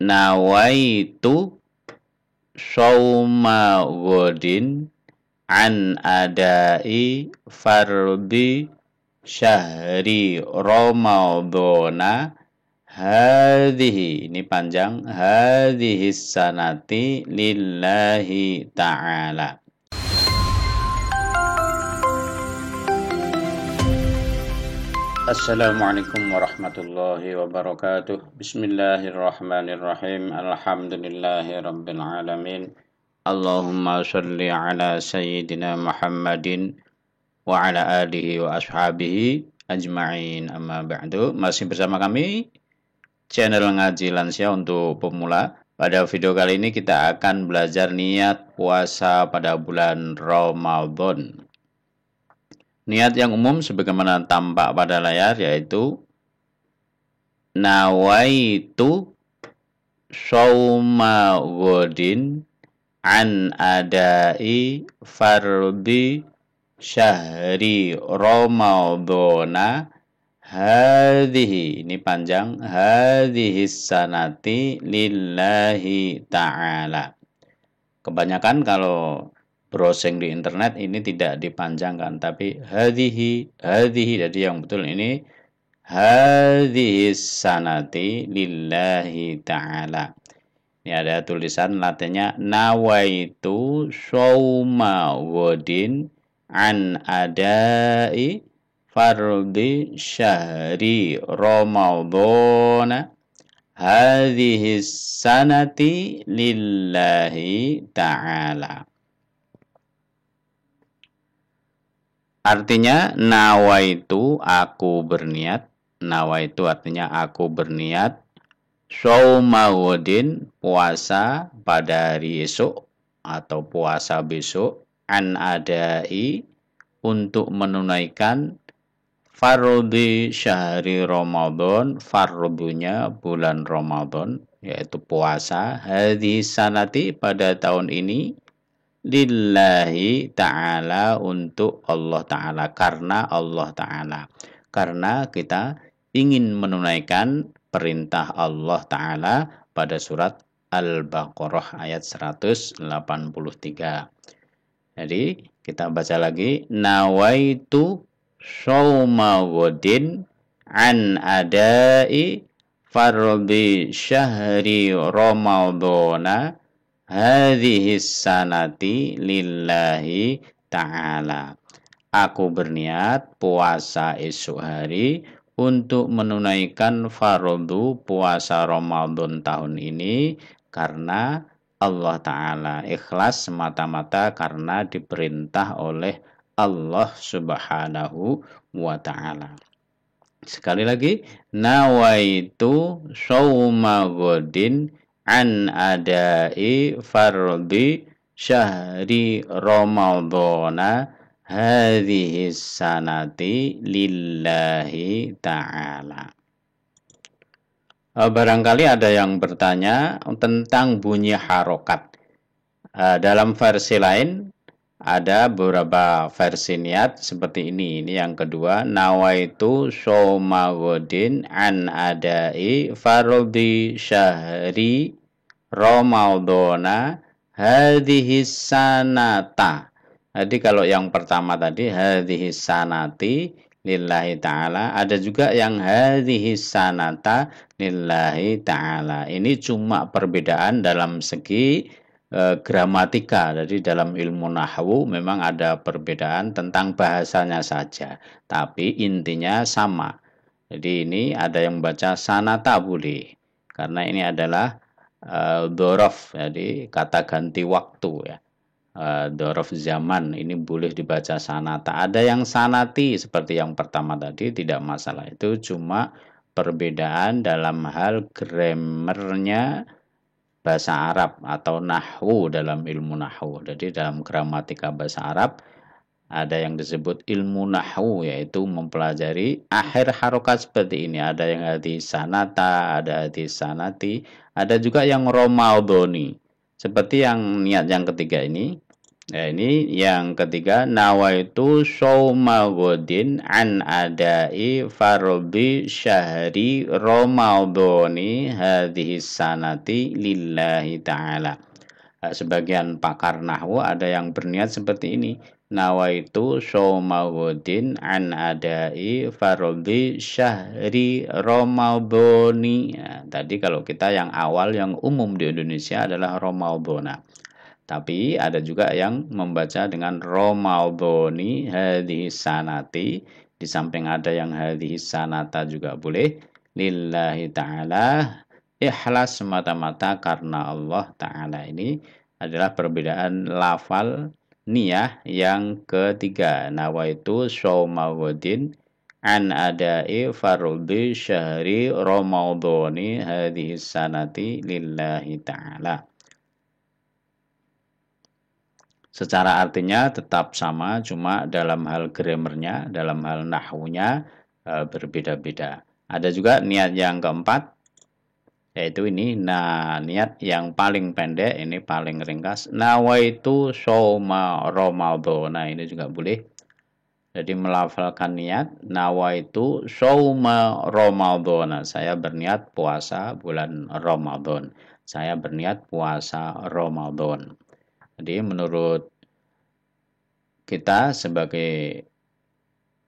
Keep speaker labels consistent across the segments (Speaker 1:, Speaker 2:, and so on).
Speaker 1: nawaitu shauma ghadin an adai fardhi syahri ramadhana hadhihi, ini panjang, hadhihi sanati lillahi ta'ala. Assalamualaikum warahmatullahi wabarakatuh. Bismillahirrahmanirrahim. Alhamdulillahi rabbil alamin. Allahumma sholli ala sayyidina Muhammadin wa ala alihi wa ashabihi ajma'in. Amma ba'du. Masih bersama kami channel Ngaji Lansia untuk pemula. Pada video kali ini kita akan belajar niat puasa pada bulan Ramadan. Niat yang umum sebagaimana tampak pada layar yaitu nawaitu shauma ghadin an adai fardhi syahri ramadhana hadhihi, ini panjang, hadhihi sanati lillahi ta'ala. Kebanyakan kalau browsing di internet ini tidak dipanjangkan, tapi hadhihi, jadi yang betul ini hadhihi sanati lillahi ta'ala. Ini ada tulisan latinnya nawaitu shauma ghadin an adai fardhi syahri ramadhana hadhihi sanati lillahi ta'ala. Artinya nawaitu, aku berniat. Nawaitu artinya aku berniat. Shauma ghadin, puasa pada hari esok atau puasa besok. An adai, untuk menunaikan fardhi syahri Ramadan, fardhunya bulan Ramadan, yaitu puasa. Hadhi sanati, pada tahun ini. Lillahi ta'ala, untuk Allah ta'ala, karena Allah ta'ala, karena kita ingin menunaikan perintah Allah ta'ala pada surat Al-Baqarah ayat 183. Jadi kita baca lagi, nawaitu shauma ghadin an adai fardhi syahri ramadhana hadhihi sanati lillahi ta'ala. Aku berniat puasa esok hari untuk menunaikan fardhu puasa Ramadan tahun ini karena Allah Ta'ala, ikhlas semata-mata karena diperintah oleh Allah Subhanahu wa Ta'ala. Sekali lagi, nawaitu shauma ghadin an adai fardhi syahri ramadhana hadhihi sanati lillahi ta'ala. Barangkali ada yang bertanya tentang bunyi harokat. Dalam versi lain ada beberapa versi niat seperti ini. Ini yang kedua, nawaitu shauma ghadin an adai fardhi syahri ramadhana hadhihi sanata. Jadi kalau yang pertama tadi hadhihi sanati lillahi ta'ala, ada juga yang hadhihi sanata lillahi ta'ala. Ini cuma perbedaan dalam segi gramatika. Jadi dalam ilmu nahwu memang ada perbedaan tentang bahasanya saja, tapi intinya sama. Jadi ini ada yang baca sanata boleh, karena ini adalah dhorof, jadi kata ganti waktu ya. Dhorof zaman ini boleh dibaca sanata. Ada yang sanati seperti yang pertama tadi, tidak masalah. Itu cuma perbedaan dalam hal grammarnya bahasa Arab atau nahwu dalam ilmu nahwu. Jadi dalam gramatika bahasa Arab ada yang disebut ilmu nahwu, yaitu mempelajari akhir harokat seperti ini. Ada yang hadis sanata, ada hadis sanati, ada juga yang romaudoni. Seperti yang niat yang ketiga ini, Nah, ini yang ketiga, nawaitu shauma ghadin an adai fardhi syahri ramadhani hadhihi sanati lillahi ta'ala. Sebagian pakar nahwu ada yang berniat seperti ini. Nawaitu shauma ghadin an adai fardhi syahri ramadhani. Nah, tadi kalau kita yang awal yang umum di Indonesia adalah ramadhana. Tapi ada juga yang membaca dengan Romaldoni hadhihi sanati. Di samping ada yang hadhihi sanata juga boleh. Lillahi ta'ala. Ikhlas semata-mata karena Allah Ta'ala. Ini adalah perbedaan lafal niyah yang ketiga. Nawaitu syawmawadin an adai farudhi syahri Romaldoni hadhihi sanati lillahi ta'ala. Secara artinya tetap sama, cuma dalam hal grammarnya, dalam hal nahwunya berbeda-beda. Ada juga niat yang keempat, yaitu ini. Nah, niat yang paling pendek, ini paling ringkas. Nawaitu shauma Ramadan. Nah, ini juga boleh. Jadi melafalkan niat, nawaitu shauma Ramadan. Saya berniat puasa bulan Ramadan. Saya berniat puasa Ramadan. Jadi menurut kita sebagai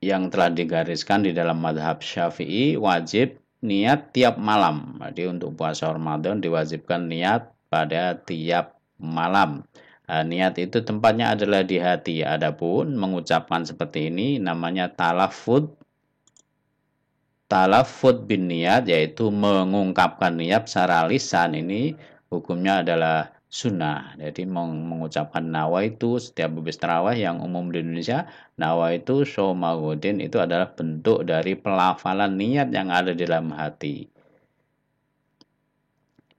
Speaker 1: yang telah digariskan di dalam madhab Syafi'i, wajib niat tiap malam. Jadi untuk puasa Ramadan diwajibkan niat pada tiap malam. Niat itu tempatnya adalah di hati. Adapun mengucapkan seperti ini namanya talaffuz bin niat, yaitu mengungkapkan niat secara lisan. Ini hukumnya adalah sunnah. Jadi mengucapkan nawaitu setiap habis tarawih yang umum di Indonesia, nawaitu syaumagodin itu adalah bentuk dari pelafalan niat yang ada di dalam hati.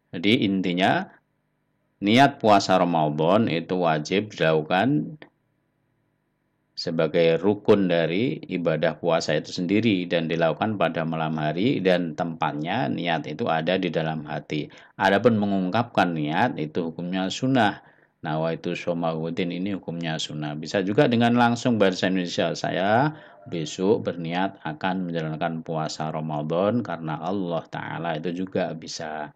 Speaker 1: Jadi intinya niat puasa Ramadan itu wajib dilakukan sebagai rukun dari ibadah puasa itu sendiri dan dilakukan pada malam hari, dan tempatnya niat itu ada di dalam hati. Adapun mengungkapkan niat itu hukumnya sunnah. Nawaitu syaumagodin ini hukumnya sunnah. Bisa juga dengan langsung bahasa Indonesia, saya besok berniat akan menjalankan puasa Ramadan karena Allah Ta'ala, itu juga bisa.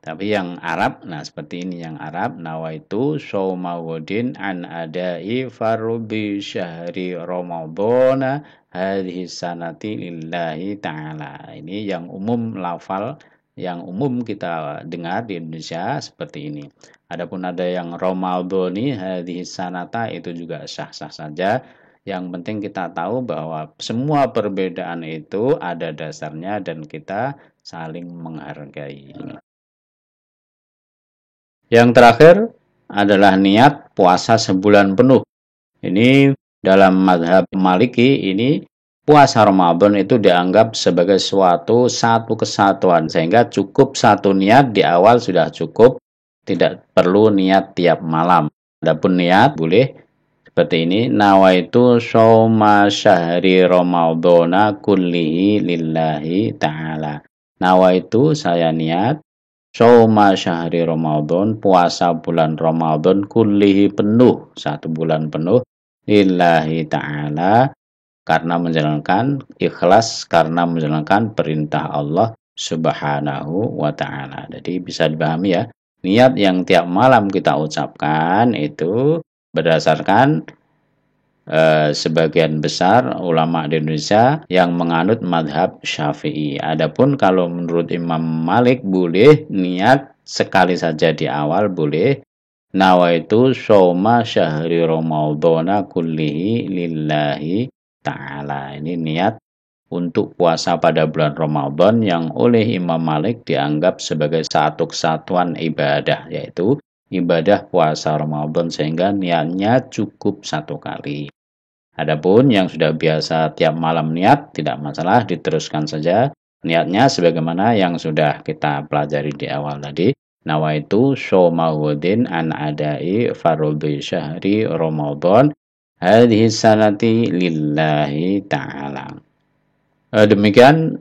Speaker 1: Tapi yang Arab, nah seperti ini yang Arab, nawaitu syaumagodin an adai farudhi syahri Ramadana hadhihi sanati lillahi ta'ala. Ini yang umum lafal, yang umum kita dengar di Indonesia seperti ini. Adapun ada yang Ramadhani hadhihi sanata, itu juga sah-sah saja. Yang penting kita tahu bahwa semua perbedaan itu ada dasarnya dan kita saling menghargai. Yang terakhir adalah niat puasa sebulan penuh. Ini dalam madhab Maliki, ini puasa Ramadan itu dianggap sebagai satu kesatuan, sehingga cukup satu niat di awal sudah cukup, tidak perlu niat tiap malam. Adapun niat boleh seperti ini, nawaitu shauma syahri ramadhana kullihi lillahi ta'ala. Nawaitu, saya niat shauma syahri Ramadan, puasa bulan Ramadan, kullihi penuh, satu bulan penuh, lillahi ta'ala, karena menjalankan ikhlas, karena menjalankan perintah Allah subhanahu wa ta'ala. Jadi bisa dipahami ya, niat yang tiap malam kita ucapkan itu berdasarkan sebagian besar ulama di Indonesia yang menganut madhab Syafi'i. Adapun kalau menurut Imam Malik boleh niat sekali saja di awal, boleh. Nawaitu shauma syahri ramadhana kullihi lillahi ta'ala. Ini niat untuk puasa pada bulan Ramadan yang oleh Imam Malik dianggap sebagai satu kesatuan ibadah, yaitu ibadah puasa Ramadan, sehingga niatnya cukup satu kali. Adapun yang sudah biasa tiap malam niat, tidak masalah, diteruskan saja niatnya sebagaimana yang sudah kita pelajari di awal tadi. Nawaitu syaumagodin an adai farudhi syahri Ramadan hadhihi sanati lillahi ta'ala. Demikian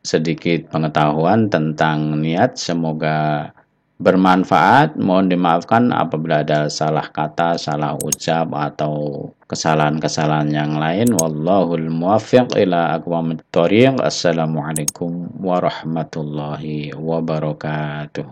Speaker 1: sedikit pengetahuan tentang niat. Semoga bermanfaat. Mohon dimaafkan apabila ada salah kata, salah ucap atau kesalahan-kesalahan yang lain. Wallahul muwaffiq ila aqwamit thoriq. Assalamualaikum warahmatullahi wabarakatuh.